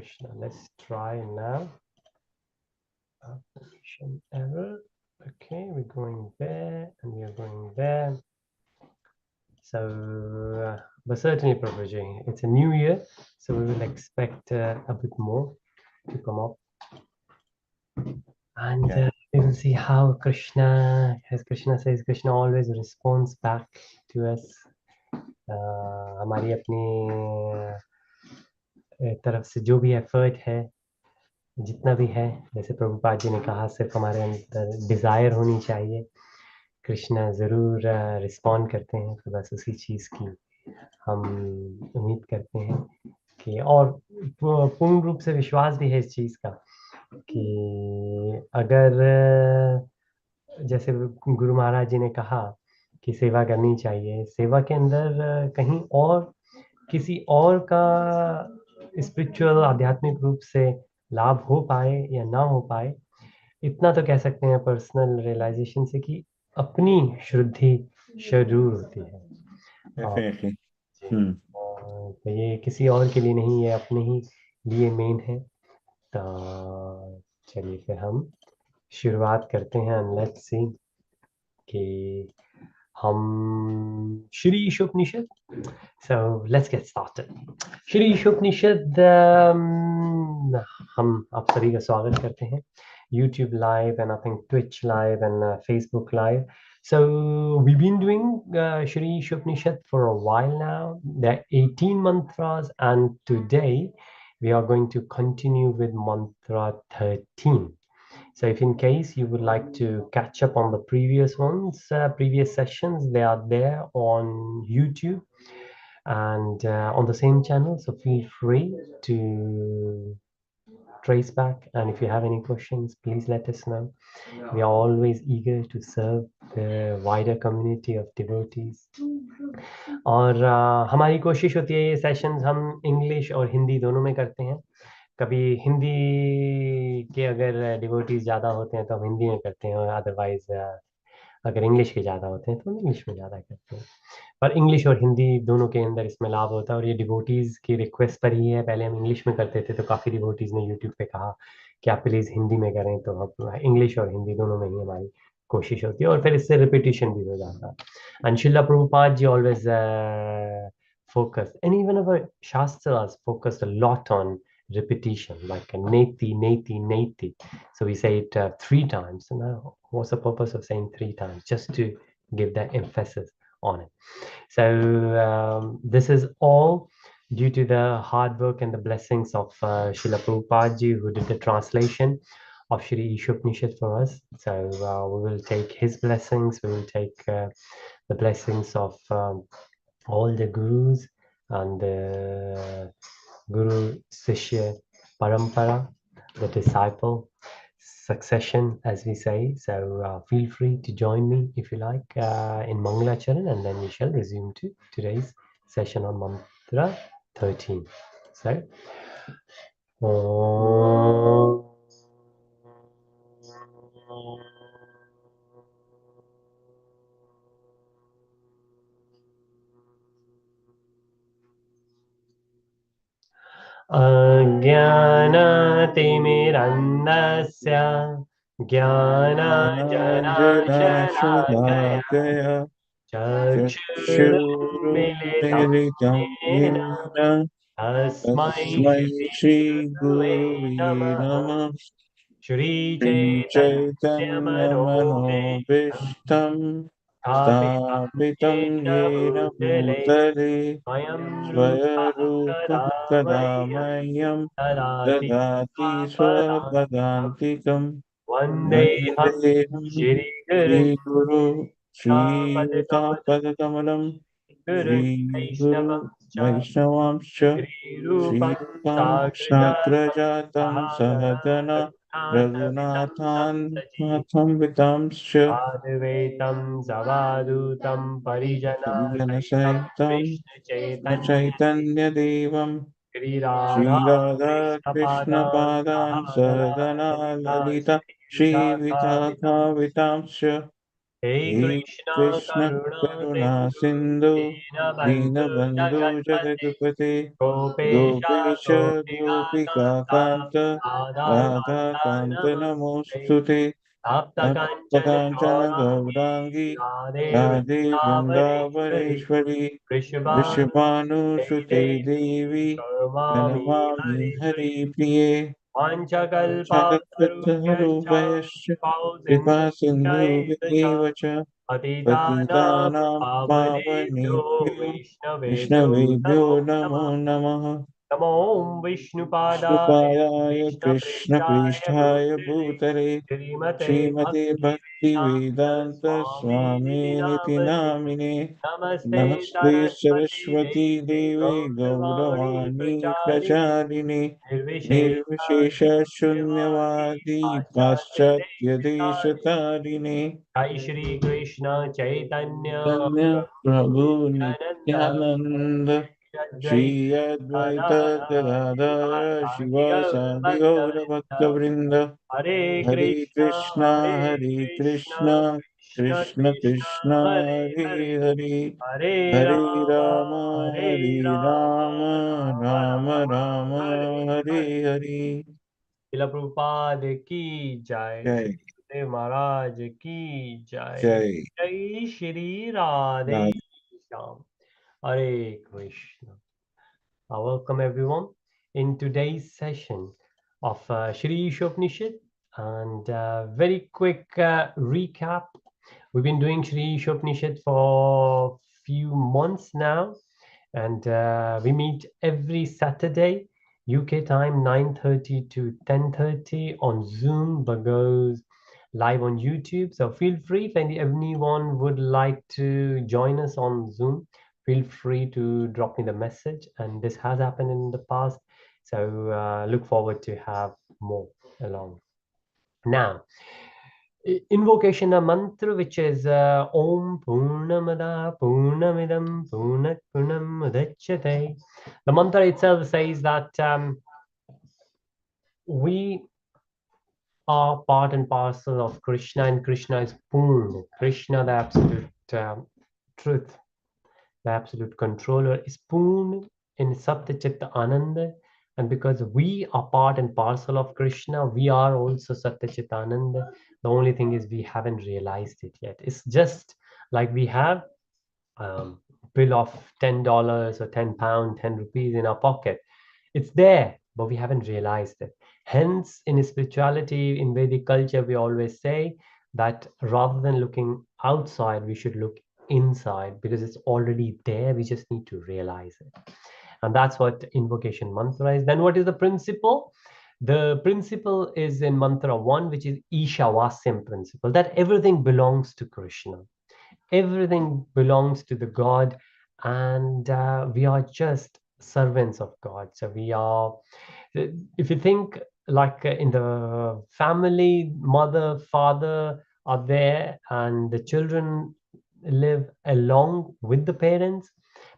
Krishna. Let's try now. Operation error. Okay, we're going there and we are going there. So, but certainly, Prabhuji, it's a new year, so we will expect a bit more to come up. And we will see how Krishna, as Krishna says, Krishna always responds back to us. हमारी अपनी तरफ से जो भी effort है, जितना भी है, जैसे प्रभुपाद जी ने कहा, सिर्फ हमारे अंदर डिज़ायर होनी चाहिए, कृष्णा ज़रूर रिस्पॉन्ड करते हैं। तो बस उसी चीज़ की हम उम्मीद करते हैं कि, और पूर्ण रूप से विश्वास भी है इस चीज़ का कि अगर जैसे गुरु महाराज जी ने कहा कि सेवा करनी चाहिए, सेवा के अंदर कहीं और किसी और का स्पिरिचुअल आध्यात्मिक रूप से लाभ हो पाए या ना हो पाए, इतना तो कह सकते हैं पर्सनल रियलाइजेशन से कि अपनी शुद्धि जरूर होती है। Definitely. तो ये किसी और के लिए नहीं, ये अपने ही लिए मेन है। तो चलिए फिर हम शुरुआत करते हैं। लेट्स सी कि हम Shri Ishopanishad. So let's get started. Shri Ishopanishad हम आप सभी का स्वागत करते हैं YouTube live and I think Twitch live and Facebook live. So we've been doing Shri Īśopaniṣad for a while now. There are 18 mantras and today we are going to continue with mantra 13. So if in case you would like to catch up on the previous ones, previous sessions, they are there on YouTube and on the same channel. So feel free to trace back. And if you have any questions, please let us know. We are always eager to serve the wider community of devotees. और हमारी कोशिश होती है ये sessions हम English और हिंदी दोनों में करते हैं। कभी हिंदी के अगर डिवोटीज ज़्यादा होते हैं तो हम हिंदी में करते हैं, और अदरवाइज अगर इंग्लिश के ज़्यादा होते हैं तो हम इंग्लिश में ज़्यादा करते हैं। पर इंग्लिश और हिंदी दोनों के अंदर इसमें लाभ होता है, और ये डिवोटीज़ की रिक्वेस्ट पर ही है। पहले हम इंग्लिश में करते थे तो काफ़ी डिवोटीज़ ने यूट्यूब पे कहा कि आप प्लीज़ हिंदी में करें, तो अब इंग्लिश और हिंदी दोनों में ही हमारी कोशिश होती है, और फिर इससे रिपीटिशन भी हो जाता है। And Srila Prabhupada ji always focused, and even our Shastras focused a lot on repetition, like a neti, neti, neti. So we say it 3 times. And what's the purpose of saying 3 times? Just to give that emphasis on it. So this is all due to the hard work and the blessings of Srila Prabhupada ji, who did the translation of Shri Īśopaniṣad for us. So we will take his blessings, we will take the blessings of all the gurus and the Guru Sishya Parampara, the disciple succession, as we say. So feel free to join me if you like in Mangalacharan, and then we shall resume to today's session on Mantra 13. So, अज्ञानतिमिरन्धस्य ज्ञानाञ्जनशलाकया चक्षुरुन्मिलितं Chakshurumilitam येन yena तस्मै tasmai Shri श्रीगुरुवे Guruve नमः। Namah Shri Chaitanya श्रीचैतन्यमनोभीष्टं Manobishtam स्थापितं Stapitam येन Yena भूतले Bhutale स्वयं रूपः Swayarupam कदा मह्यं Kadamayam ददाति Dadati स्वापदां। Swapadantikam वन्देऽहं Vandeham श्रीगुरुं Shri Guru Shri पदकमलं Utapadakamalaam गुरुं Shri Guru वैष्णवंश्च Vaishnavamscha श्रीरूपं Shri Rupam साग्रजातं Sagrajatam सहगणा Sahagana रघुनाथवितं तं Raghunathan सजीव Natham Vitamscha साधुवेतं सवादूतं Vijana परिजनासहितं Saitam Krishna Chaitanya Chaitanya Devam Shri Radha Shri Radha Krishna कृष्णपादान् Padan सहागणा Sadhana Lalita Lalita Shri श्रीविशाखावितं Vidhaka Vitamscha He He Krishna Krishna Karuna Karuna Sindhu Sindhu Dinabandhu Dinabandhu Jagatpate Jagadupate Gopesha Gopesha Gopika Gopika Kanta Kanta Radha Radha Kanta Kanta Namaste Namostute Tapta Kanchana Taptakanchana Gaurangi Gaurangi Radhe Radhe Vrindavaneshwari Vrindavaneshwari Vrishabhanu Vrishabhanu Sute Sute Devi Devi Pranamami Pranamami Hari Priye Hari Priye Panchakalpatarubhyascha Panchakalpatarubhyascha Kripa Sindhu Pausindubhyaiva cha Vacha Patitanam Patitanam Pavanebhyo Pavanebhyo Vaishnavebhyo Vishnavebhyo Namo Namo Namah Namaha Namo Om Vishnupadaya Vishnupadaya Krishna Krishnapreshthaya Pristhaya Bhutale Bhutale Srimate Srimate Bhakti Bhaktivedanta Vedanta Swamini Swami Niti Namane Namine Namaste Namaste Saraswati Saraswati Devi Devi Gauravani Gauravani Pracharini Pracharini Nirvishesha Nirvishesha Shunyavadi Shunyavadi Paschatya Paschatya Deshatari Desatarini Jai Shri Krishna Chaitanya Tanya Prabhu Prabhu Nityananda Nityananda Shri Shri Advaita Advaita Gadadara Shiva Shivasadi Gaura Bhakta Bhakta Vrinda Hare Hare Krishna Hare Krishna Krishna Krishna Krishna Krishna Hare Hare Hare Hare Hare Hare Rama Rama Hare Hare Rama Rama Rama Rama Rama Rama Hare Hare Hare Hare Srila Prabhupada की जय Jai Shri Maharaj की जय Jai जय Shri Radhe Radha Shyam Hare Krishna. Welcome everyone in today's session of Shri Īśopaniṣad and very quick recap. We've been doing Shri Īśopaniṣad for a few months now, and we meet every Saturday UK time 9:30 to 10:30 on Zoom, but goes live on YouTube. So feel free if anyone would like to join us on Zoom, feel free to drop me the message. And this has happened in the past, so look forward to have more along. Now, invocation a mantra which is Om Purnamada Purnamidam Purnat Purnam Udachyate. The mantra itself says that we are part and parcel of Krishna, and Krishna is Purna. Krishna, the absolute truth, the absolute controller, is Purna in Satyachitta Ananda. And because we are part and parcel of Krishna, we are also Satyachitta Ananda. The only thing is we haven't realized it yet. It's just like we have bill of $10 or £10, 10 rupees in our pocket. It's there, but we haven't realized it. Hence, in spirituality, in Vedic culture, we always say that rather than looking outside, we should look inside because it's already there. We just need to realize it. And that's what invocation mantra is. Then, what is the principle? The principle is in mantra 1, which is Īśāvasyam principle, that everything belongs to Krishna. Everything belongs to the God, and we are just servants of God. So we are, if you think like in the family, mother, father are there, and the children live along with the parents,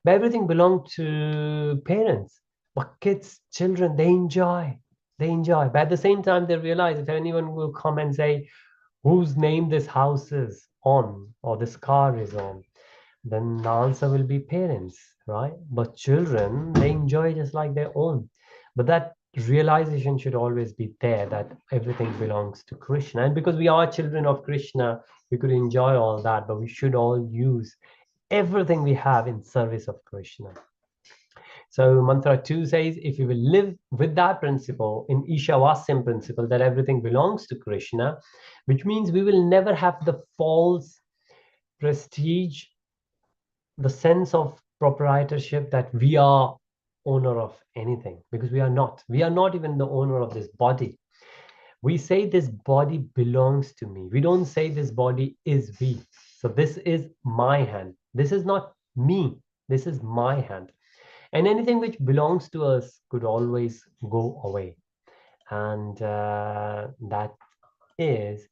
but everything belongs to parents. But kids, children, they enjoy. They enjoy. But at the same time, they realize if anyone will come and say, whose name this house is on or this car is on, then the answer will be parents, right? But children, they enjoy just like their own. But that realization should always be there, that everything belongs to Krishna. And because we are children of Krishna, we could enjoy all that, but we should all use everything we have in service of Krishna. So mantra 2 says, if you will live with that principle, in Īśāvasyam principle, that everything belongs to Krishna, which means we will never have the false prestige, the sense of proprietorship that we are owner of anything, because we are not. We are not even the owner of this body. We say this body belongs to me. We don't say this body is we. So this is my hand. This is not me. This is my hand. And anything which belongs to us could always go away. And that is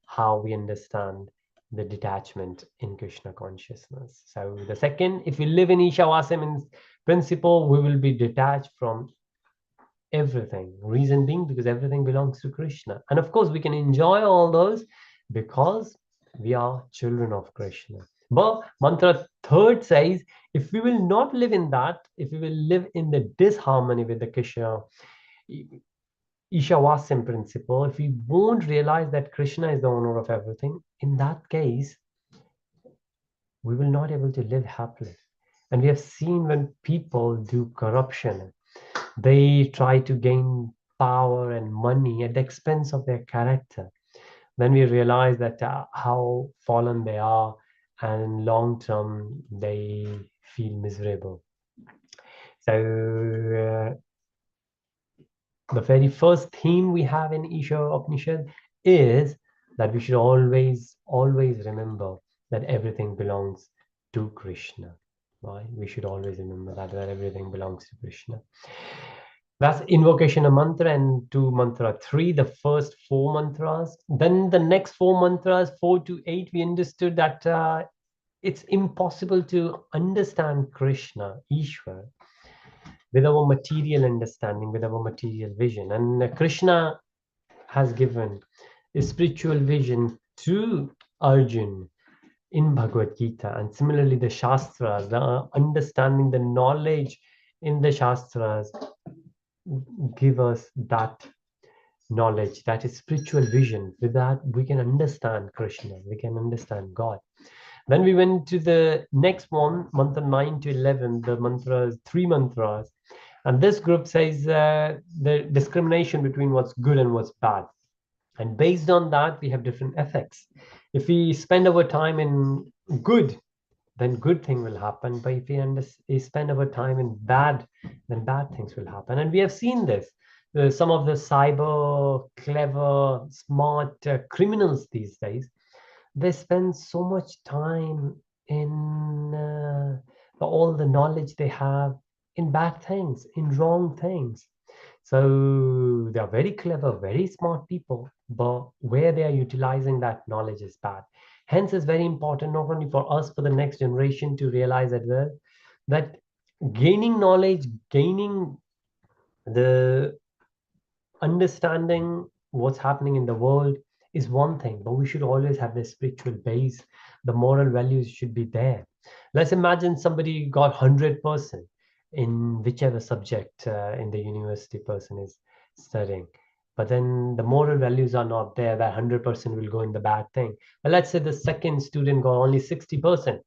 how we understand the detachment in Krishna consciousness. So the second, if we live in Īśāvasyam in principle, we will be detached from everything. Reason being, because everything belongs to Krishna. And of course, we can enjoy all those because We are children of Krishna. But mantra third says, if we will not live in that, if we will live in the disharmony with the Krishna Ishavasim principle, if we won't realize that Krishna is the owner of everything, in that case, we will not able to live happily. And we have seen when people do corruption, they try to gain power and money at the expense of their character. Then we realize that how fallen they are, and long term they feel miserable. So the very first theme we have in Īśopaniṣad is that we should always remember that everything belongs to Krishna. Right? We should always remember that everything belongs to Krishna. That's invocation of mantra, and to mantra 3, the first 4 mantras. Then the next 4 mantras, 4 to 8, we understood that it's impossible to understand Krishna, Ishwar, with our material understanding, with our material vision. And Krishna has given a spiritual vision to Arjun in Bhagavad Gita. And similarly, the Shastras, the understanding, the knowledge in the Shastras give us that knowledge, that is spiritual vision. With that, we can understand Krishna, we can understand God. Then we went to the next one, mantra 9 to 11, the mantras, 3 mantras. And this group says the discrimination between what's good and what's bad. And based on that, we have different effects. If we spend our time in good, then good thing will happen. But if we spend our time in bad, then bad things will happen. And we have seen this. Some of the cyber, clever, smart criminals these days, they spend so much time in all the knowledge they have in bad things, in wrong things. So they are very clever, very smart people, but where they are utilizing that knowledge is bad. Hence, it's very important not only for us, for the next generation to realize as well that gaining knowledge, gaining the understanding what's happening in the world is one thing, but we should always have the spiritual base. The moral values should be there. Let's imagine somebody got 100% in whichever subject in the university person is studying, but then the moral values are not there. That 100% will go in the bad thing. But let's say the second student got only 60%,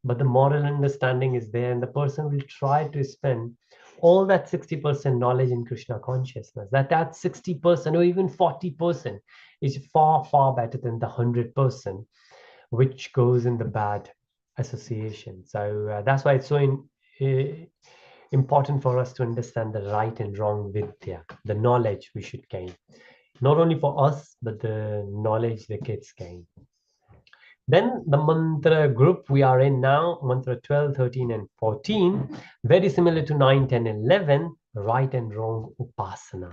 but the moral understanding is there, and the person will try to spend all that 60% knowledge in Krishna consciousness. That 60% or even 40% is far better than the 100% which goes in the bad association. So that's why it's so important for us to understand the right and wrong vidya, the knowledge we should gain, not only for us but the knowledge the kids gain. Then the mantra group we are in now, mantra 12, 13, and 14, very similar to 9, 10, and 11, right and wrong upasana.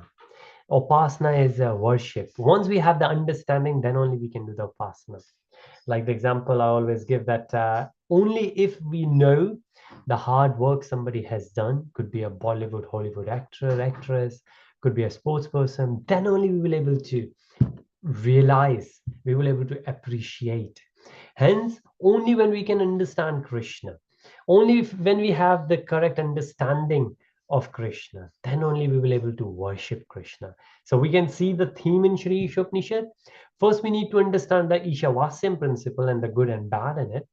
Upasana is worship. Once we have the understanding, then only we can do the upasana. Like the example I always give, that only if we know the hard work somebody has done, could be a Bollywood, Hollywood actor, actress, could be a sports person, then only we will able to realize, we will able to appreciate. Hence, only when we can understand Krishna, only when we have the correct understanding of Krishna, then only we will able to worship Krishna. So we can see the theme in Shri Īśopaniṣad. First, we need to understand the Īśavāsyam principle and the good and bad in it.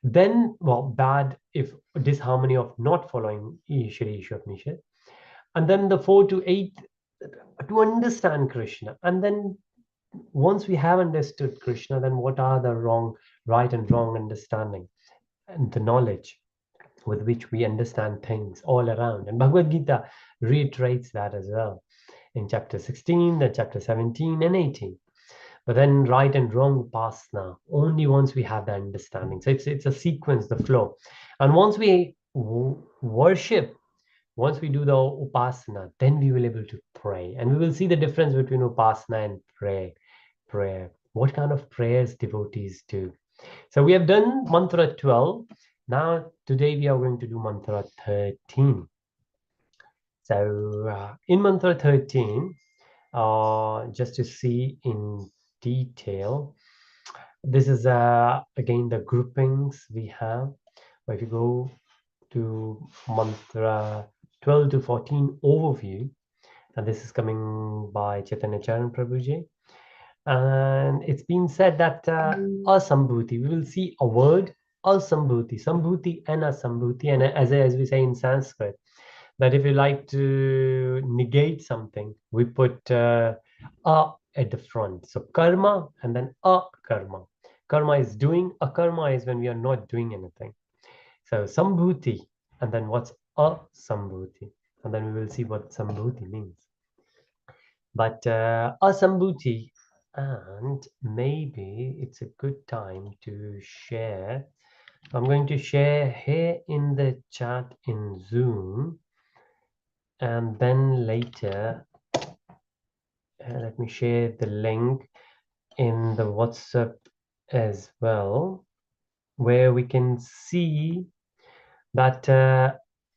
Then, well, bad if disharmony of not following Shri Īśopaniṣad. And then the 4 to 8 to understand Krishna. And then once we have understood Krishna, then what are the right and wrong understanding and the knowledge with which we understand things all around. And Bhagavad Gita reiterates that as well in chapter 16, then chapter 17 and 18. But then right and wrong upasana, only once we have the understanding. So it's a sequence, the flow. And once we worship, once we do the upasana, then we will able to pray. And we will see the difference between upasana and prayer. What kind of prayers devotees do. So we have done mantra 12. Now today we are going to do mantra 13. So in mantra 13, just to see in detail, This is again the groupings we have. If you go to mantra 12 to 14 overview, and this is coming by Chaitanya Charan Prabhuji. And it's been said that asambhuti, we will see a word, asambhuti, sambhuti and asambhuti. And as we say in Sanskrit, that if you like to negate something, we put a at the front. So karma and then a karma. Karma is doing, akarma is when we are not doing anything. So sambhuti, and then what's a sambhuti? And then we will see what sambhuti means. But asambhuti, and maybe it's a good time to share. I'm going to share here in the chat in Zoom, and then later, let me share the link in the WhatsApp as well, where we can see that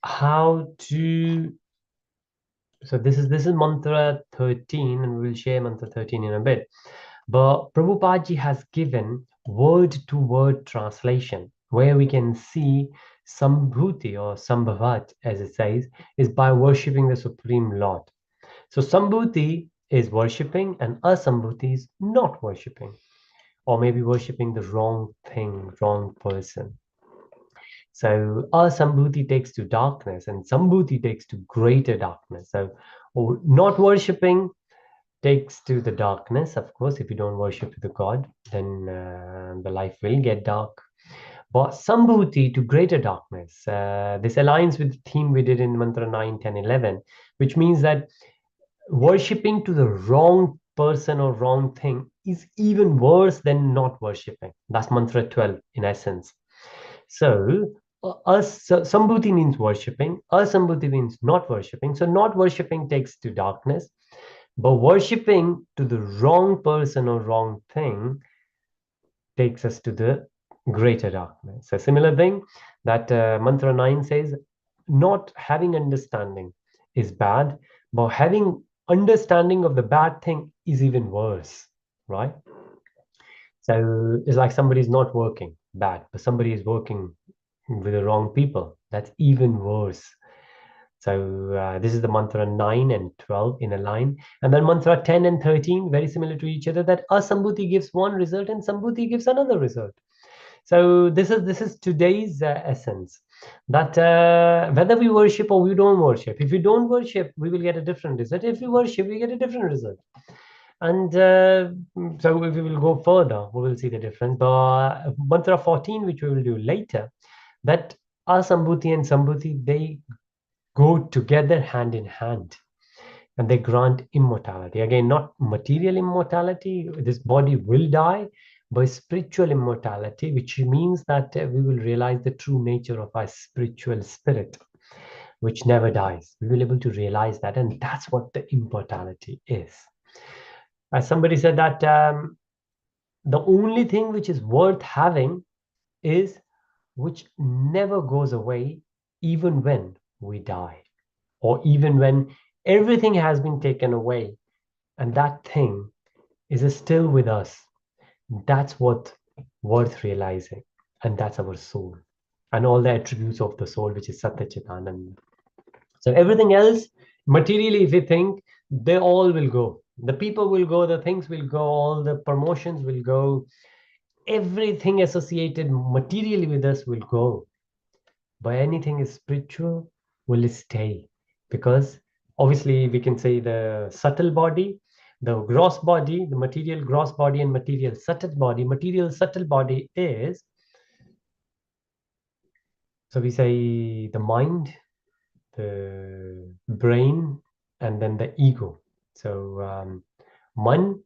how to. So this is mantra 13, and we'll share mantra 13 in a bit. But Prabhupada has given word-to-word translation, where we can see Sambhuti or Sambhavat, as it says, is by worshipping the Supreme Lord. So Sambhuti is worshipping, and Asambhuti is not worshipping, or maybe worshipping the wrong thing, wrong person. So Asambhuti takes to darkness, and Sambhuti takes to greater darkness. So not worshipping takes to the darkness. Of course, if you don't worship the god, then the life will get dark. But sambhuti to greater darkness. This aligns with the theme we did in mantra 9, 10, 11, which means that worshipping to the wrong person or wrong thing is even worse than not worshipping. That's mantra 12 in essence. So sambhuti means worshipping, asambhuti means not worshipping. So not worshipping takes to darkness, but worshipping to the wrong person or wrong thing takes us to the greater darkness. A similar thing that mantra 9 says, not having understanding is bad, but having understanding of the bad thing is even worse, right? So it's like somebody's not working bad, but somebody is working with the wrong people. That's even worse. So this is the mantra 9 and 12 in a line. And then mantra 10 and 13, very similar to each other, that asambhuti gives one result and sambhuti gives another result. So this is today's essence, that whether we worship or we don't worship, if we don't worship, we will get a different result. If we worship, we get a different result. And so if we will go further, we will see the difference. But mantra 14, which we will do later, that asambhuti and sambhuti, they go together hand in hand, and they grant immortality. Again, not material immortality, this body will die, but spiritual immortality, which means that we will realize the true nature of our spiritual spirit, which never dies. We will be able to realize that, and that's what the immortality is. As somebody said that the only thing which is worth having is which never goes away, even when we die, or even when everything has been taken away, and that thing is still with us. That's what worth realizing, and that's our soul, and all the attributes of the soul, which is Satya Chitananda. So everything else, materially, if we think, they all will go. The people will go, the things will go, all the promotions will go, everything associated materially with us will go. But anything is spiritual will stay, because obviously we can say the subtle body, the gross body, the material gross body, and material subtle body. Material subtle body is, so we say the mind, the brain, and then the ego. So man,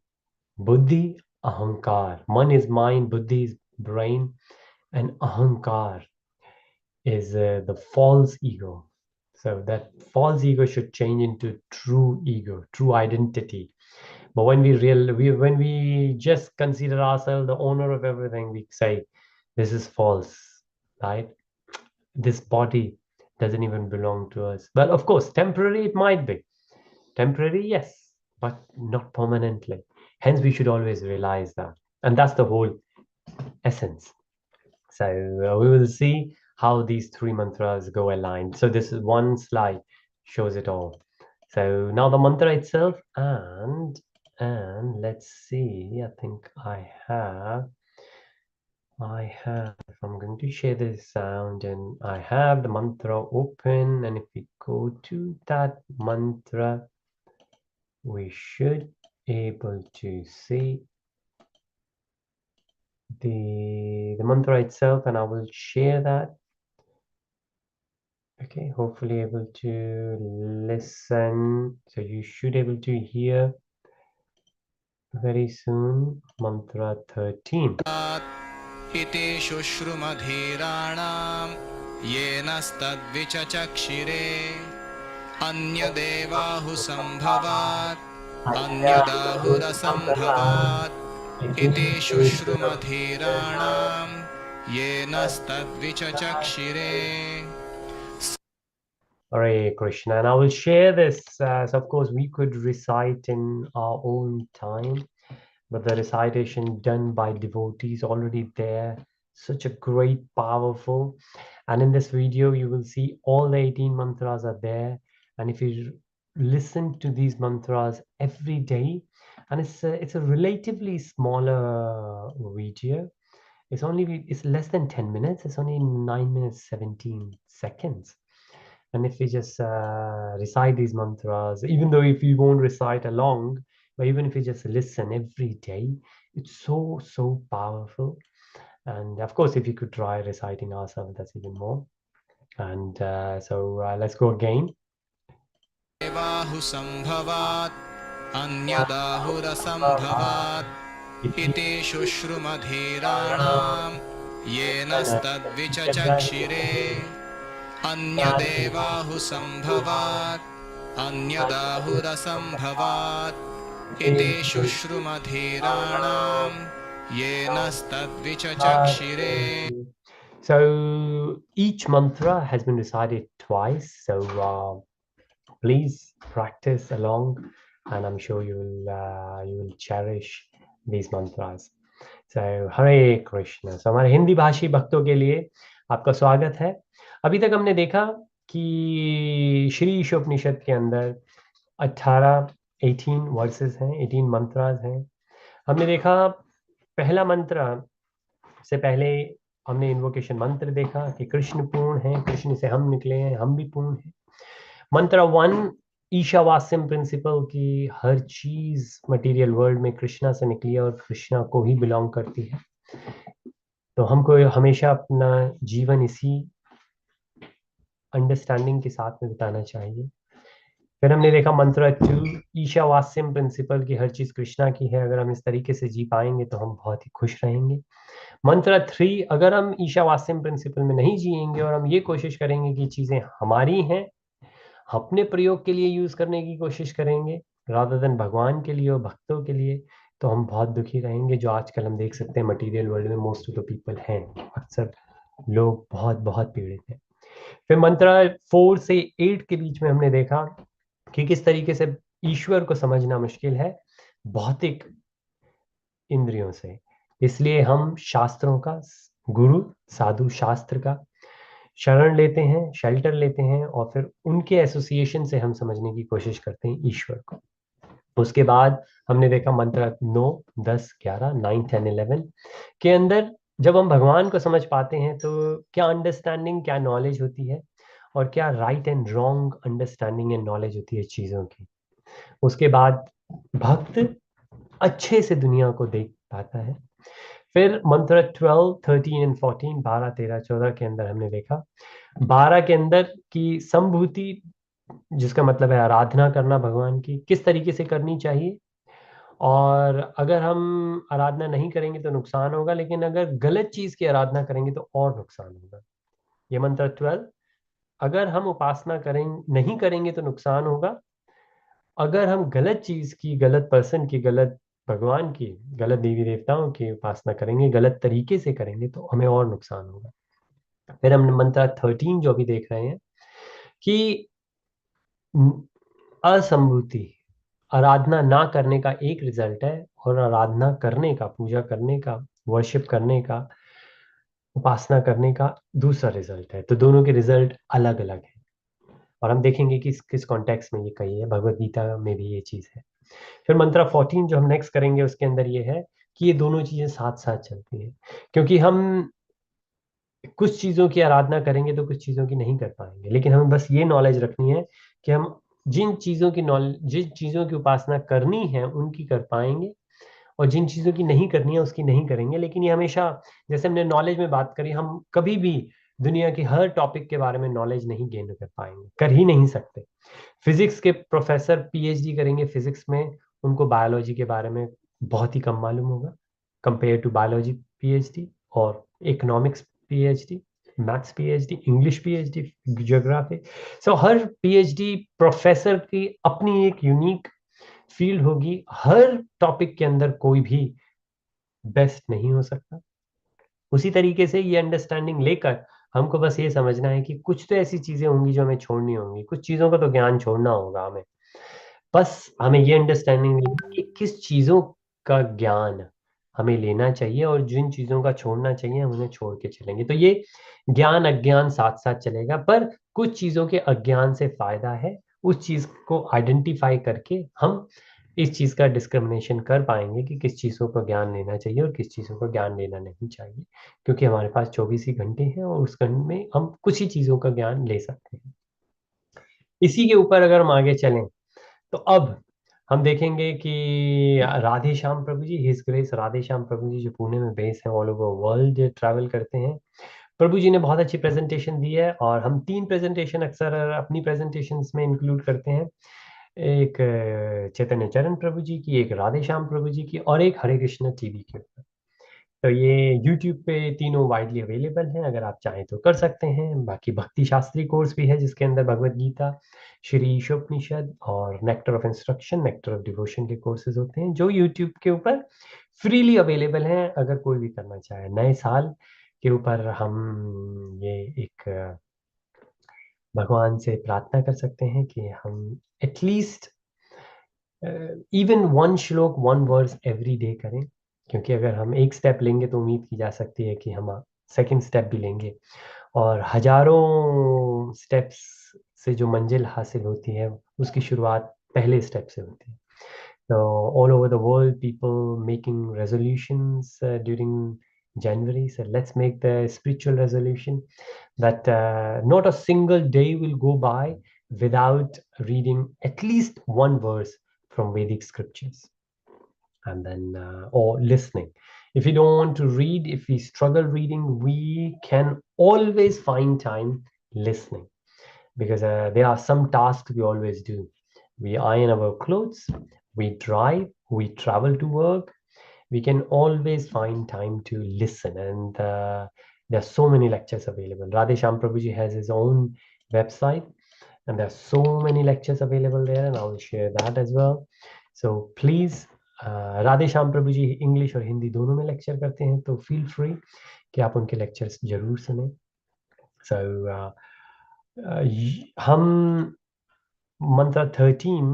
buddhi, ahankar. Man is mind, buddhi is brain, and ahankar is the false ego. So that false ego should change into true ego, true identity. But when we just consider ourselves the owner of everything, we say this is false, right? This body doesn't even belong to us. Well, of course, temporary it might be. Temporary, yes, but not permanently. Hence, we should always realize that. And that's the whole essence. So we will see how these three mantras go aligned. So this is one slide shows it all. So now the mantra itself, and let's see. I think if I'm going to share this sound, and I have the mantra open, and if we go to that mantra, we should able to see the mantra itself, and I will share that. Okay, hopefully able to listen. So you should able to hear very soon. Mantra 13. इति शुश्रुमधीराणां येनस्तद्विचचक्षिरे अन्यदेवाहुसम्भवात् अन्यदाहुरसम्भवात् इति शुश्रुमधीराणां येनस्तद्विचचक्षिरे. Hare Krishna. And I will share this. So of course, we could recite in our own time, but the recitation done by devotees already there. Such a great, powerful. And in this video, you will see all the 18 mantras are there. And if you listen to these mantras every day, and it's a relatively smaller video. It's less than 10 minutes. It's only 9 minutes 17 seconds. And if we just recite these mantras, even though if you won't recite along, but even if you just listen every day, it's so powerful. And of course, if you could try reciting ourselves, that's even more. And so let's go again. देवाहुसम्भवात् अन्यदाहुरसम्भवात् इति शुश्रुमधीराणां येनस्तद्विचचक्षिरे अन्यदेवाहुसम्भवात् अन्यदाहुरसम्भवात् इति शुश्रुमधीराणां येनस्तद्विचचक्षिरे. So each mantra has been recited twice. So please practice along, and I'm sure you will cherish these mantras. So Hare Krishna. So हमारे हिंदी भाषी भक्तों के लिए आपका स्वागत है. अभी तक हमने देखा कि श्री ईशोपनिषद के अंदर 18 वर्सेस हैं, 18 मंत्रास हैं. हमने देखा पहला मंत्र से पहले हमने इन्वोकेशन मंत्र देखा कि कृष्ण पूर्ण है, कृष्ण से हम निकले हैं, हम भी पूर्ण हैं. मंत्र 1 ईशावास्यम प्रिंसिपल की हर चीज मटेरियल वर्ल्ड में कृष्णा से निकली है और कृष्णा को ही बिलोंग करती है. तो हमको हमेशा अपना जीवन इसी अंडरस्टैंडिंग के साथ में बिताना चाहिए. फिर हमने देखा मंत्र 2 ईशावास्यम प्रिंसिपल की हर चीज कृष्णा की है. अगर हम इस तरीके से जी पाएंगे तो हम बहुत ही खुश रहेंगे. मंत्र 3 अगर हम ईशावास्यम प्रिंसिपल में नहीं जिएंगे और हम ये कोशिश करेंगे कि चीजें हमारी हैं, अपने प्रयोग के लिए यूज करने की कोशिश करेंगे रादर देन भगवान के लिए और भक्तों के लिए, तो हम बहुत दुखी रहेंगे. जो आजकल हम देख सकते हैं मटेरियल वर्ल्ड में मोस्ट ऑफ द पीपल हैं, अक्सर लोग बहुत बहुत पीड़ित हैं. फिर मंत्र 4 से 8 के बीच में हमने देखा कि किस तरीके से ईश्वर को समझना मुश्किल है भौतिक इंद्रियों से. इसलिए हम शास्त्रों का, गुरु साधु शास्त्र का शरण लेते हैं, शेल्टर लेते हैं, और फिर उनके एसोसिएशन से हम समझने की कोशिश करते हैं ईश्वर को. उसके बाद हमने देखा मंत्र 9, 10, 11, 9, 10, 11 के अंदर जब हम भगवान को समझ पाते हैं तो क्या अंडरस्टैंडिंग, क्या नॉलेज होती है, और क्या right and wrong understanding and knowledge होती है चीज़ों की. उसके बाद भक्त अच्छे से दुनिया को देख पाता है. फिर मंत्र 12, 13 एंड 14, 12, 13, 14 के अंदर हमने देखा 12 के अंदर की संभूति, जिसका मतलब है आराधना करना भगवान की, किस तरीके से करनी चाहिए, और अगर हम आराधना नहीं करेंगे तो नुकसान होगा, लेकिन अगर गलत चीज की आराधना करेंगे तो और नुकसान होगा. ये मंत्र 12, अगर हम उपासना नहीं करेंगे तो नुकसान होगा, अगर हम गलत चीज की, गलत पर्सन की, गलत भगवान की, गलत देवी देवताओं की उपासना करेंगे, गलत तरीके से करेंगे तो हमें और नुकसान होगा. फिर हम मंत्र 13 जो भी देख रहे हैं कि असंभूति, आराधना ना करने का एक रिजल्ट है, और आराधना करने का, पूजा करने का वर्शिप करने का, उपासना करने का दूसरा रिजल्ट है। तो दोनों के रिजल्ट अलग अलग हैं और हम देखेंगे कि किस कॉन्टेक्स्ट में ये कही है। भगवत गीता में भी ये चीज़ है। फिर मंत्र 14 जो हम नेक्स्ट करेंगे उसके अंदर ये है कि ये दोनों चीज़ें साथ साथ चलती हैं, क्योंकि हम कुछ चीज़ों की आराधना करेंगे तो कुछ चीज़ों की नहीं कर पाएंगे, लेकिन हमें बस ये नॉलेज रखनी है कि हम जिन चीज़ों की उपासना करनी है उनकी कर पाएंगे, और जिन चीज़ों की नहीं करनी है उसकी नहीं करेंगे। लेकिन ये हमेशा, जैसे हमने नॉलेज में बात करी, हम कभी भी दुनिया की हर टॉपिक के बारे में नॉलेज नहीं गेन कर पाएंगे, कर ही नहीं सकते। फिजिक्स के प्रोफेसर पीएचडी करेंगे फिजिक्स में, उनको बायोलॉजी के बारे में बहुत ही कम मालूम होगा कंपेयर टू बायोलॉजी पीएचडी, और economics PhD, maths PhD, English PhD, geography. So हर पीएचडी प्रोफेसर की अपनी एक यूनिक फील्ड होगी। हर टॉपिक के अंदर कोई भी बेस्ट नहीं हो सकता। उसी तरीके से ये अंडरस्टैंडिंग लेकर हमको बस ये समझना है कि कुछ तो ऐसी चीजें होंगी जो हमें छोड़नी होंगी, कुछ चीजों का तो ज्ञान छोड़ना होगा हमें। बस हमें ये अंडरस्टैंडिंग कि किस चीज़ों का ज्ञान हमें लेना चाहिए और जिन चीज़ों का छोड़ना चाहिए हम उन्हें छोड़ के चलेंगे। तो ये ज्ञान अज्ञान साथ साथ चलेगा, पर कुछ चीज़ों के अज्ञान से फायदा है। उस चीज़ को आइडेंटिफाई करके हम इस चीज़ का डिस्क्रिमिनेशन कर पाएंगे कि किस चीज़ों का ज्ञान लेना चाहिए और किस चीज़ों का ज्ञान लेना नहीं चाहिए, क्योंकि हमारे पास 24 ही घंटे हैं और उस घंटे में हम कुछ ही चीज़ों का ज्ञान ले सकते हैं। इसी के ऊपर अगर हम आगे चलें तो अब हम देखेंगे कि राधे श्याम प्रभु जी, हिज ग्रेस राधे श्याम प्रभु जी जो पुणे में बेस है, ऑल ओवर वर्ल्ड ट्रैवल करते हैं। प्रभु जी ने बहुत अच्छी प्रेजेंटेशन दी है और हम 3 प्रेजेंटेशन अक्सर अपनी प्रेजेंटेशंस में इंक्लूड करते हैं। एक चैतन्य चरण प्रभु जी की, एक राधे श्याम प्रभु जी की, और एक हरे कृष्ण टीवी के ऊपर। तो ये यूट्यूब पे तीनों वाइडली अवेलेबल हैं, अगर आप चाहें तो कर सकते हैं। बाकी भक्ति शास्त्री कोर्स भी है जिसके अंदर भगवत गीता, श्री ईशोपनिषद और nectar of instruction, nectar of devotion के कोर्सेज होते हैं जो यूट्यूब के ऊपर फ्रीली अवेलेबल हैं, अगर कोई भी करना चाहे। नए साल के ऊपर हम ये एक भगवान से प्रार्थना कर सकते हैं कि हम एटलीस्ट इवन वन श्लोक, वन वर्स एवरी डे करें, क्योंकि अगर हम एक स्टेप लेंगे तो उम्मीद की जा सकती है कि हम सेकंड स्टेप भी लेंगे, और हजारों स्टेप्स से जो मंजिल हासिल होती है उसकी शुरुआत पहले स्टेप से होती है। So all over the world, people making resolutions during January. So let's make the spiritual resolution that not a single day will go by without reading at least one verse from Vedic scriptures, and then or listening. If we don't want to read, if we struggle reading, we can always find time listening, because there are some tasks we always do. We iron our clothes, we drive, we travel to work. We can always find time to listen, and there are so many lectures available. Radhe Shyam Prabhuji has his own website, and there are so many lectures available there, and I will share that as well. So please, Radhe Shyam Prabhu ji English और हिंदी दोनों में lecture करते हैं, तो feel free कि आप उनके lectures जरूर सुने। सो हम मंत्र 13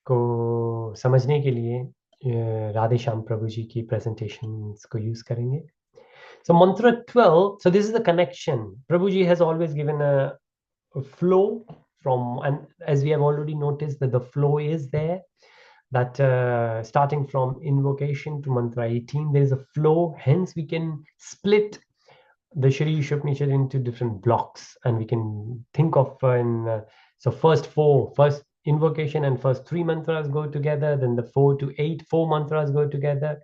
को समझने के लिए राधे श्याम प्रभु जी की प्रेजेंटेशंस को यूज करेंगे। So mantra 12, so this is the connection. Prabhuji has always given a flow from, and as we have already noticed that the flow is there, that starting from invocation to mantra 18, there is a flow. Hence, we can split the Shri Īśopaniṣad into different blocks, and we can think of so first invocation and first 3 mantras go together, then the 4 to 8 4 mantras go together,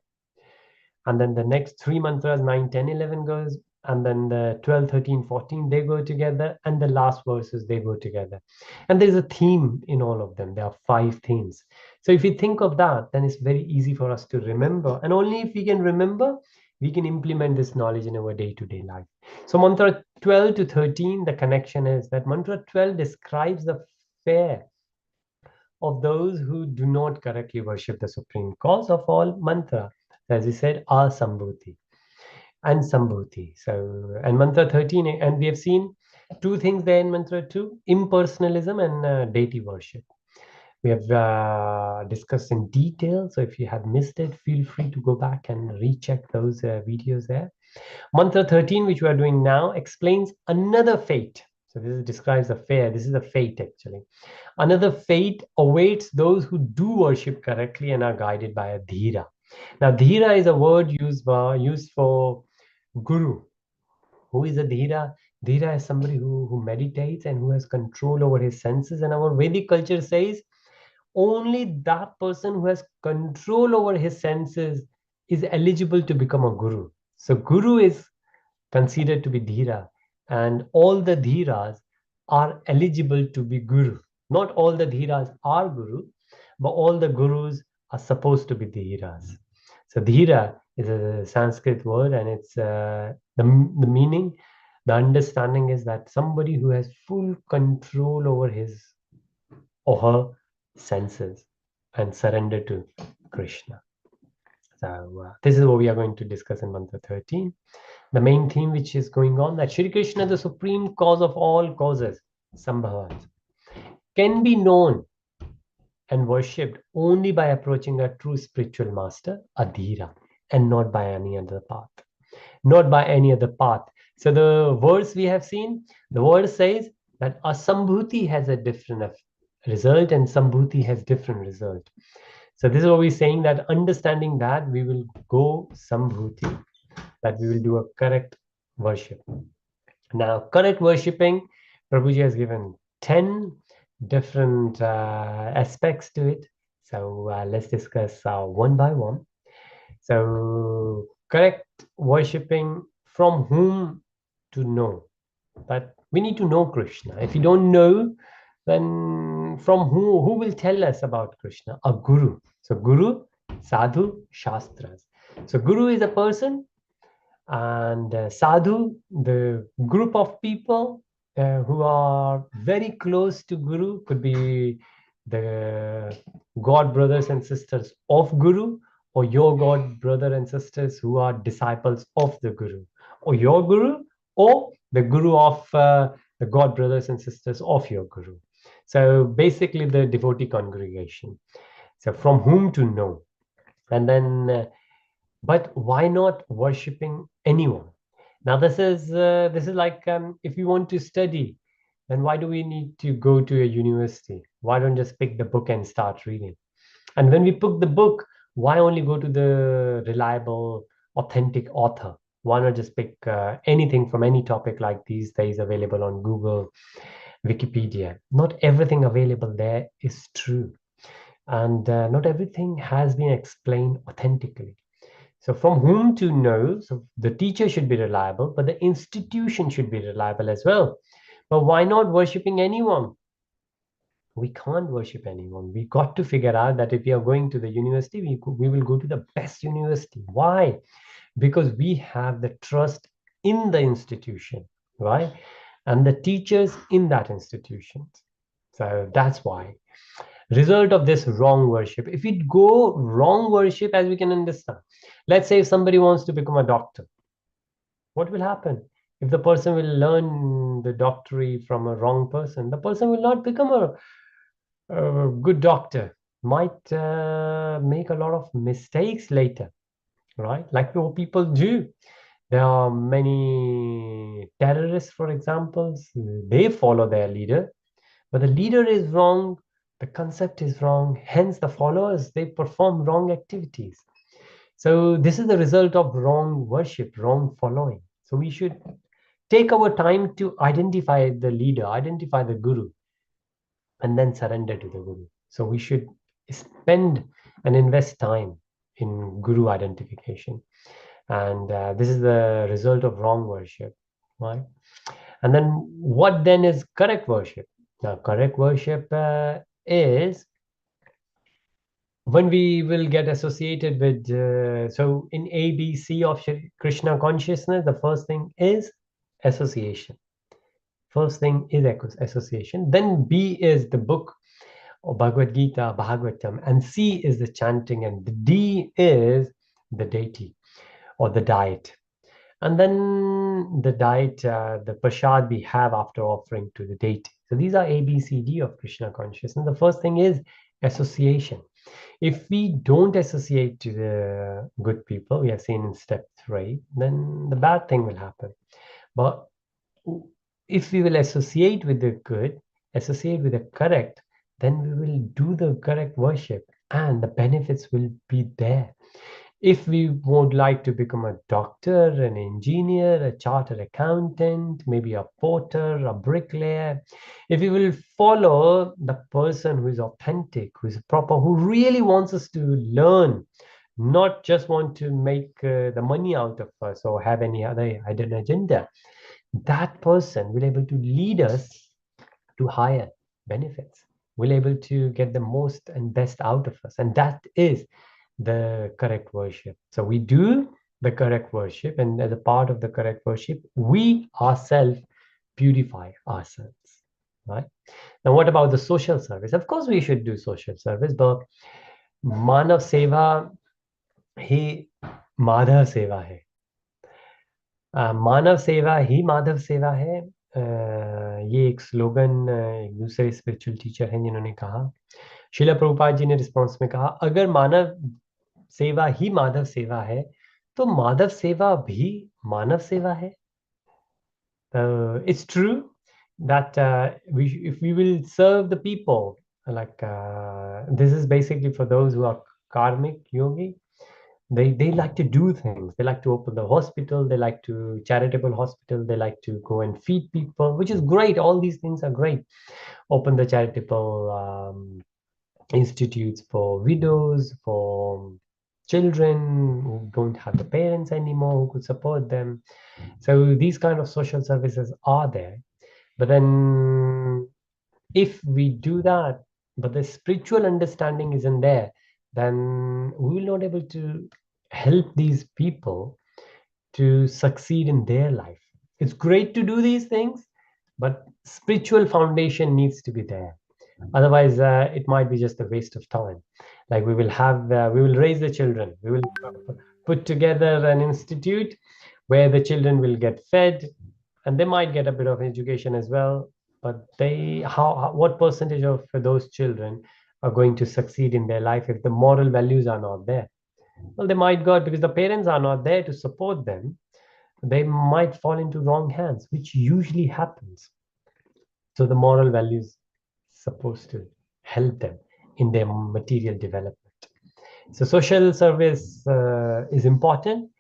and then the next 3 mantras 9 10 11 goes, and then the 12 13 14 they go together, and the last verses they go together, and there's a theme in all of them. There are 5 themes. So if we think of that, then it's very easy for us to remember, and only if we can remember we can implement this knowledge in our day-to-day life. So mantra 12 to 13, the connection is that mantra 12 describes the fare of those who do not correctly worship the supreme cause of all mantra. As we said, Asambhuti and Sambhuti. So, and mantra 13, and we have seen 2 things there in mantra 2, impersonalism and deity worship. We have discussed in detail. So if you have missed it, feel free to go back and recheck those videos there. Mantra 13, which we are doing now, explains another fate. So this describes a fair. This is a fate actually. Another fate awaits those who do worship correctly and are guided by a dhira. Now, dhira is a word used for guru. Who is a dhira? Dhira is somebody who meditates and who has control over his senses. And our Vedic culture says only that person who has control over his senses is eligible to become a guru. So guru is considered to be dhira, and all the dhiras are eligible to be guru. Not all the dhiras are guru, but all the gurus are supposed to be dhiras. So dhira is a Sanskrit word, and it's the meaning, the understanding is that somebody who has full control over his or her senses and surrender to Krishna. So this is what we are going to discuss in Mantra 13. The main theme which is going on, that Shri Krishna, the supreme cause of all causes, Sambhavat, can be known and worshipped only by approaching a true spiritual master, Adhira, and not by any other path. Not by any other path. So the verse we have seen, the verse says that Asambhuti has a different result and Sambhuti has different result. So this is what we're saying, that understanding that we will go Sambhuti, that we will do a correct worship. Now, correct worshipping, Prabhuji has given 10 different aspects to it. So let's discuss one by one. So correct worshipping, from whom to know. But we need to know Krishna. If you don't know, then from who will tell us about Krishna? A guru. So guru, sadhu, shastras. So guru is a person, and sadhu, the group of people who are very close to guru, could be the god brothers and sisters of guru, or your god brother and sisters who are disciples of the guru, or your guru, or the guru of the god brothers and sisters of your guru. So basically the devotee congregation. So from whom to know. And then but why not worshipping anyone? Now this is like, if you want to study, then why do we need to go to a university? Why don't just pick the book and start reading? And when we pick the book, why only go to the reliable, authentic author? Why not just pick anything from any topic like these days available on Google, Wikipedia? Not everything available there is true, and not everything has been explained authentically. So from whom to know? So the teacher should be reliable, but the institution should be reliable as well. But why not worshipping anyone? We can't worship anyone. We got to figure out that if we are going to the university, we will go to the best university. Why? Because we have the trust in the institution, right? And the teachers in that institution. So that's why. Result of this wrong worship. If it go wrong worship, as we can understand, let's say if somebody wants to become a doctor, what will happen? If the person will learn the doctorate from a wrong person, the person will not become a good doctor, might make a lot of mistakes later, right? Like what people do. There are many terrorists, for example, they follow their leader, but the leader is wrong, the concept is wrong, hence the followers, they perform wrong activities. So this is the result of wrong worship, wrong following. So we should take our time to identify the leader, identify the guru, and then surrender to the guru. So we should spend and invest time in guru identification. And this is the result of wrong worship, right? And then what then is correct worship? Now, correct worship is when we will get associated with, so in ABC of Krishna consciousness, the first thing is association. First thing is association. Then B is the book or Bhagavad Gita, Bhagavatam, and C is the chanting, and the D is the deity or the diet. And then the diet, the prasad we have after offering to the deity. So these are A, B, C, D of Krishna consciousness. The first thing is association. If we don't associate to the good people, we have seen in step 3, then the bad thing will happen. But if we will associate with the good, associate with the correct, then we will do the correct worship and the benefits will be there. If we would like to become a doctor, an engineer, a chartered accountant, maybe a porter, a bricklayer, if we will follow the person who is authentic, who is proper, who really wants us to learn, not just want to make the money out of us or have any other hidden agenda, that person will able to lead us to higher benefits, will able to get the most and best out of us. And that is the correct worship. So we do the correct worship, and as a part of the correct worship, we ourselves purify ourselves, right? Now, what about the social service? Of course, we should do social service, but Manav Seva ही माधव सेवा है. मानव सेवा ही माधव सेवा है. ये एक slogan एक दूसरे spiritual teacher हैं जिन्होंने कहा. शिला प्रभुपाद जी ने रिस्पॉन्स में कहा, अगर मानव सेवा ही माधव सेवा है तो माधव सेवा भी मानव सेवा है. It's true that if we will serve the people, like this is basically for those who are karmic yogi. They like to do things. They like to open the hospital. They like to charitable hospital. They like to go and feed people, which is great. All these things are great. Open the charitable institutes for widows, for children who don't have the parents anymore, who could support them. So these kind of social services are there. But then if we do that, but the spiritual understanding isn't there, then we will not able to help these people to succeed in their life. It's great to do these things, but spiritual foundation needs to be there. Otherwise, it might be just a waste of time. Like we will raise the children. We will put together an institute where the children will get fed, and they might get a bit of education as well. But what percentage of those children are going to succeed in their life if the moral values are not there? Well, they might go because the parents are not there to support them. They might fall into wrong hands, which usually happens. So the moral values supposed to help them in their material development. So social service is important,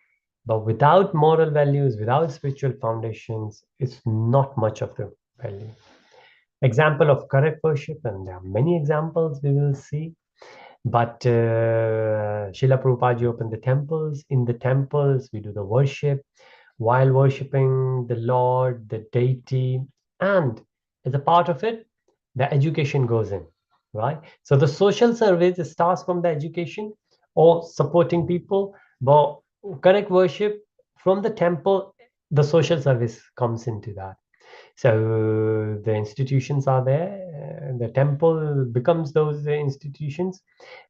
but without moral values, without spiritual foundations, it's not much of the value. Example of correct worship, and there are many examples we will see. But Srila Prabhupada opened the temples. In the temples, we do the worship. While worshipping the Lord, the deity, and as a part of it, the education goes in, right? So the social service starts from the education or supporting people, but correct worship from the temple, the social service comes into that. So the institutions are there. The temple becomes those institutions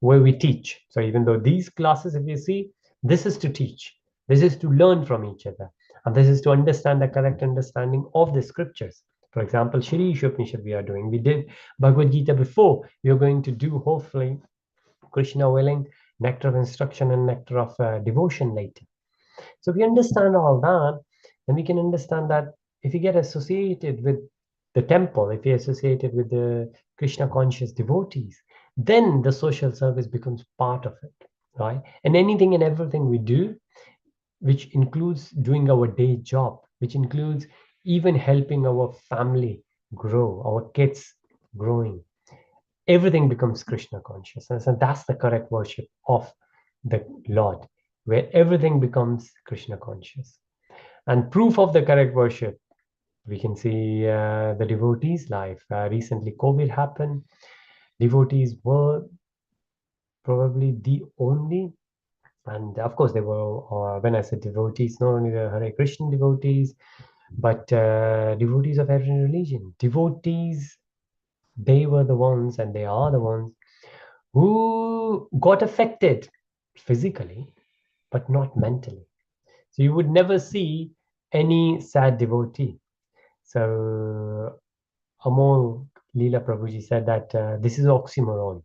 where we teach. So even though these classes, if you see, this is to teach. This is to learn from each other. And this is to understand the correct understanding of the scriptures. For example, Shri Īśopaniṣad we are doing. We did Bhagavad Gita before. We are going to do, hopefully, Krishna willing, nectar of instruction and nectar of devotion later. So if we understand all that, then we can understand that if you get associated with the temple, if you're associated with the Krishna conscious devotees, then the social service becomes part of it, right? And anything and everything we do, which includes doing our day job, which includes even helping our family grow, our kids growing, everything becomes Krishna consciousness. And that's the correct worship of the Lord, where everything becomes Krishna conscious. And proof of the correct worship, we can see the devotees' life. Recently, COVID happened. Devotees were probably the only, and of course, they were, when I said devotees, not only the Hare Krishna devotees, but devotees of every religion. Devotees, they were the ones, and they are the ones who got affected physically, but not mentally. So you would never see any sad devotee. So Amol Leela Prabhuji said that this is oxymoron.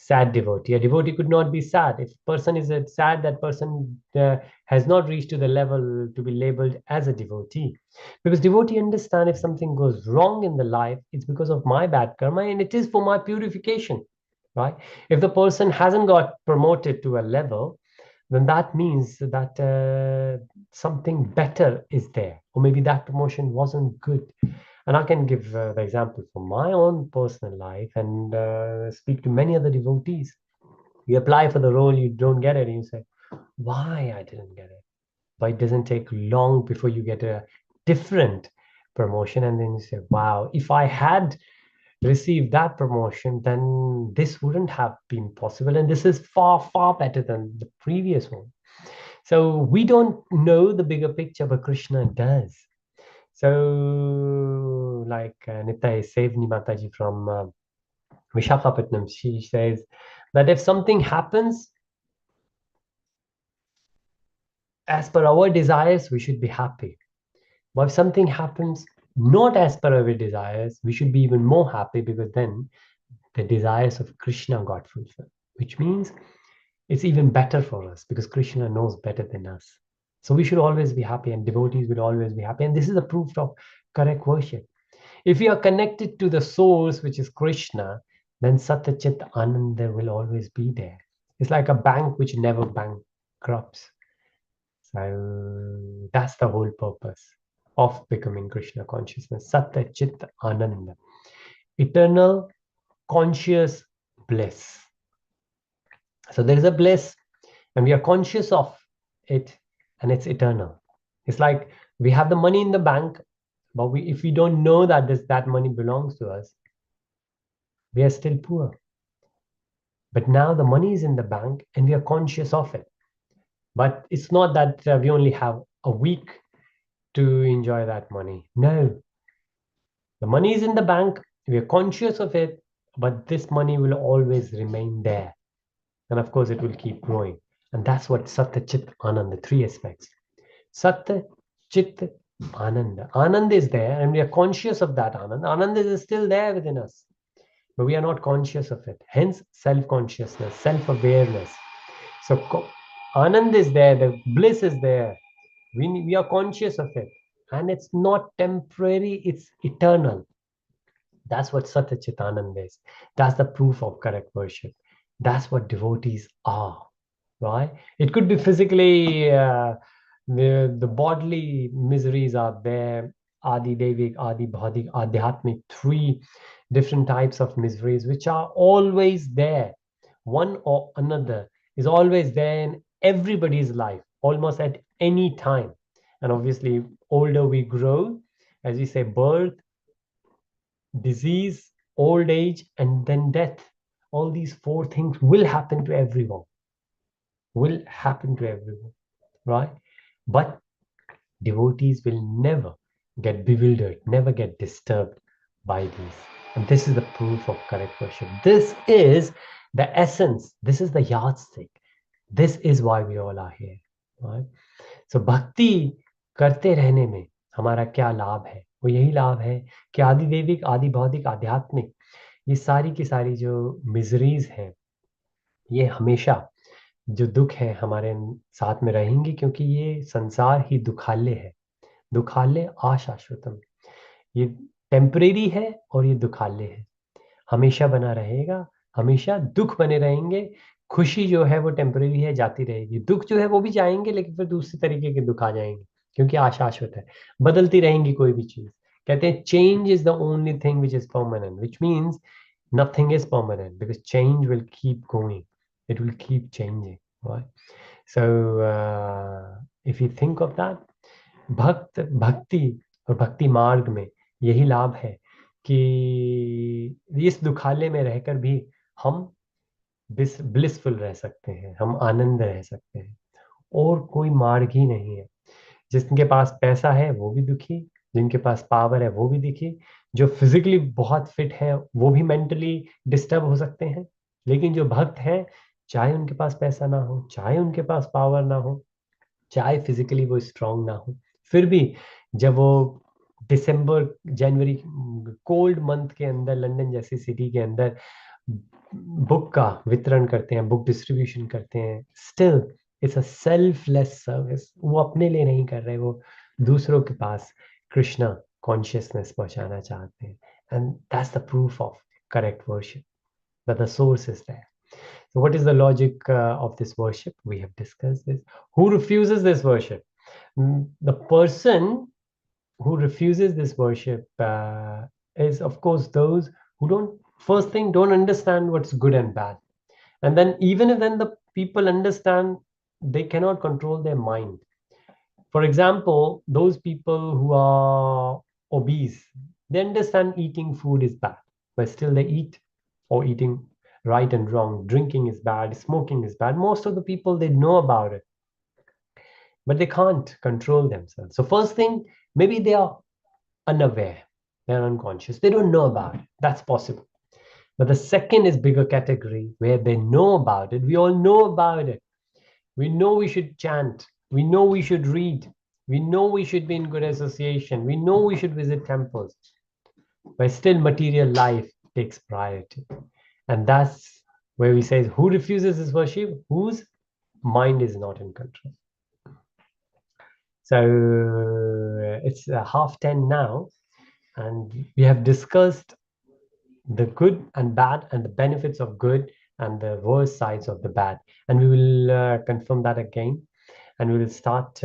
sad devotee. A devotee could not be sad. If a person is sad, that person has not reached to the level to be labeled as a devotee. Because devotee understand if something goes wrong in the life, it's because of my bad karma and it is for my purification, right? If the person hasn't got promoted to a level, then that means that something better is there, or maybe that promotion wasn't good. And I can give the example from my own personal life and speak to many other devotees. You apply for the role, you don't get it, and you say, why I didn't get it? Why it doesn't take long before you get a different promotion? And then you say, wow, if I had received that promotion, then this wouldn't have been possible. And this is far, far better than the previous one. So we don't know the bigger picture, but Krishna does. So, like Nitai Sevni Mataji from Vishakhapatnam, she says that if something happens as per our desires, we should be happy. But if something happens not as per our desires, we should be even more happy, because then the desires of Krishna got fulfilled, which means it's even better for us because Krishna knows better than us. So we should always be happy, and devotees will always be happy. And this is a proof of correct worship. If you are connected to the source, which is Krishna, then Satachit Ananda will always be there. It's like a bank which never bankrupts. So that's the whole purpose of becoming Krishna consciousness. Satachit Ananda. Eternal conscious bliss. So there is a bliss and we are conscious of it, and it's eternal. It's like we have the money in the bank, but if we don't know that that money belongs to us, we are still poor. But now the money is in the bank and we are conscious of it. But it's not that we only have a week to enjoy that money. No, the money is in the bank, we are conscious of it, but this money will always remain there. And of course, it will keep growing. And that's what Satya, Chit, Ananda, three aspects. Satya, Chit, Ananda. Ananda is there, and we are conscious of that Ananda. Ananda is still there within us, but we are not conscious of it. Hence, self-consciousness, self-awareness. So, Ananda is there, the bliss is there. We are conscious of it. And it's not temporary, it's eternal. That's what Satya Chitananda is. That's the proof of correct worship. That's what devotees are, right? It could be physically, the bodily miseries are there, Adi Devik, Adi Bhaudik, Adhyatmic, three different types of miseries, which are always there. One or another is always there in everybody's life, almost at any time. And obviously, older we grow, as we say, birth, disease, old age, and then death. All these four things will happen to everyone. Will happen to everyone, right? But devotees will never get bewildered, never get disturbed by these. And this is the proof of correct worship. This is the essence. This is the yardstick. This is why we all are here, right? So भक्ति करते रहने में हमारा क्या लाभ है? वो यही लाभ है कि आदि दैविक, आदि भौतिक, आध्यात्मिक, ये सारी की सारी जो मिजरीज हैं, ये हमेशा जो दुख है हमारे साथ में रहेंगी, क्योंकि ये संसार ही दुखालय है. दुखालय आशाश्वतम. ये टेम्परेरी है और ये दुखालय है. हमेशा बना रहेगा, हमेशा दुख बने रहेंगे. खुशी जो है वो टेम्परेरी है, जाती रहेगी. दुख जो है वो भी जाएंगे, लेकिन फिर दूसरी तरीके के दुख आ जाएंगे, क्योंकि आशाश्वत है, बदलती रहेंगी कोई भी चीज. कहते हैं change is the only thing which is permanent, which means nothing is permanent, because change will keep going, it will keep changing, right? So if you think of that, भक्ति और भक्ति मार्ग में यही लाभ है कि इस दुखालय में रहकर भी हम ब्लिसफुल रह सकते हैं, हम आनंद रह सकते हैं. और कोई मार्ग ही नहीं है. जिनके पास पैसा है वो भी दुखी, जिनके पास पावर है वो भी दुखी, जो फिजिकली बहुत फिट है वो भी मेंटली डिस्टर्ब हो सकते हैं. लेकिन जो भक्त हैं, चाहे उनके पास पैसा ना हो, चाहे उनके पास पावर ना हो, चाहे फिजिकली वो स्ट्रांग ना हो, फिर भी जब वो दिसंबर जनवरी कोल्ड मंथ के अंदर लंदन जैसी सिटी के अंदर बुक का वितरण करते हैं, बुक डिस्ट्रीब्यूशन करते हैं, still it's a selfless service. वो अपने लिए नहीं कर रहे, वो दूसरों के पास कृष्णा कॉन्शियसनेस पहुंचाना चाहते हैं. And that's the proof of correct worship, that the source is there. So what is the logic of this worship? We have discussed this. Who refuses this worship? The person who refuses this worship is, of course, those who don't, first thing, don't understand what's good and bad. And then even if then the people understand, they cannot control their mind. For example, those people who are obese, they understand eating food is bad, but still they eat, or eating right and wrong. Drinking is bad, smoking is bad. Most of the people, they know about it, but they can't control themselves. So first thing, maybe they are unaware, they're unconscious, they don't know about it. That's possible. But the second is bigger category where they know about it. We all know about it. We know we should chant. We know we should read. We know we should be in good association. We know we should visit temples. But still, material life takes priority. And that's where we say, who refuses this worship? Whose mind is not in control. So it's 10:30 now. And we have discussed the good and bad, and the benefits of good and the worst sides of the bad. And we will confirm that again. And we will start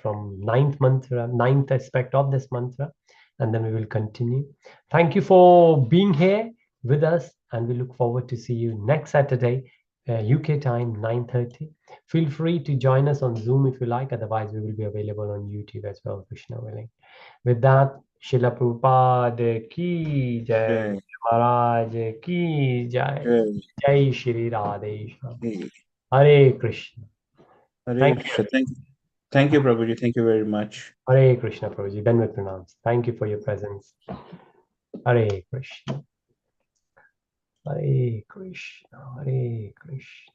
from ninth mantra, ninth aspect of this mantra, and then we will continue. Thank you for being here with us, and we look forward to see you next Saturday, UK time, 9:30. Feel free to join us on Zoom if you like. Otherwise, we will be available on YouTube as well, Krishna willing. With that, Srila Prabhupada ki jai, Jai, Maharaj ki jai, Jai, Jai Shri Radhesham. Jai. Hare Krishna. Hare Thank you. Krishna. Thank you, Prabhuji. Thank you very much. Hare Krishna, Prabhuji. Dandavat pranams. Thank you for your presence. Hare Krishna. Hare Krishna. Hare Krishna.